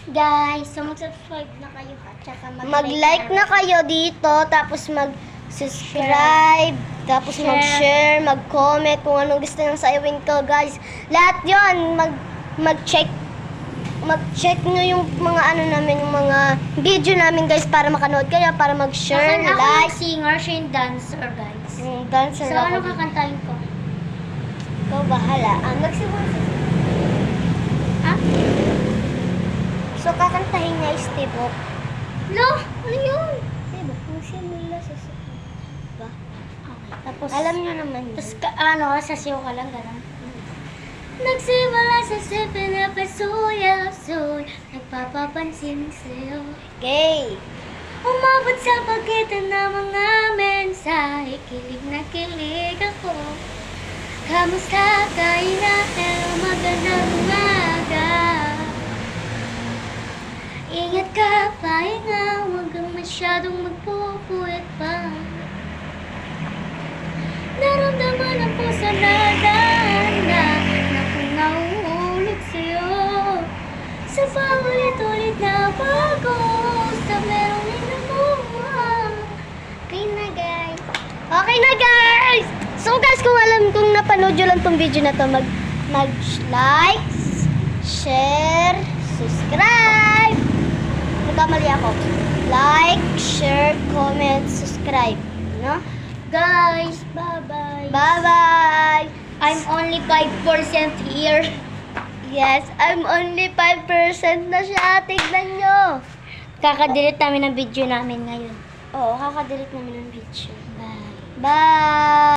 Guys, so mag-subscribe na kayo at saka Mag-like na kayo dito, tapos mag-subscribe, tapos Share. mag-share, mag-comment kung anong gusto nyo sa iwin ko, guys. Lahat yon mag-check nyo yung mga ano namin, yung mga video namin, guys, para makanood kayo, para mag-share, Ako like. yung singer, siya yung dancer, guys. Yung dancer So, ako ano dito. kakantahin ko? Ikaw bahala. Magsimula sa... Ha? So, kakantahin niya is Tibok. Lo, ano yun? Tibok, magsimula sa... Ba? Okay. Tapos, alam nyo naman yun. Tapos, sasayaw ka lang, gano'n. Nagsimula sa seven na pasuyaw-suy, nagpapapansin sa'yo. Okay. Umabot sa pagitan ng mga mensahe, kilig na kilig ako. Kamusta ka, Irael? Magandang umaga. Ingat ka, pahinga, huwag kang masyadong magpupuyat pa. Naramdaman ang puso na danda na kung nauulit sa'yo. Sa paulit-ulit na pag-uusap, merong inamuha. Okay na, guys. Okay na, guys! So, guys, kung napanood nyo lang tong video na to, mag-like, share, subscribe. Nagkamali ako. Like, share, comment, subscribe. No? Guys, bye-bye. Bye-bye! I'm only 5% here. Yes, I'm only 5% na siya. Tignan nyo. Kakadelete namin ng video namin ngayon. Oo, kakadelete namin ng video. Bye. Bye!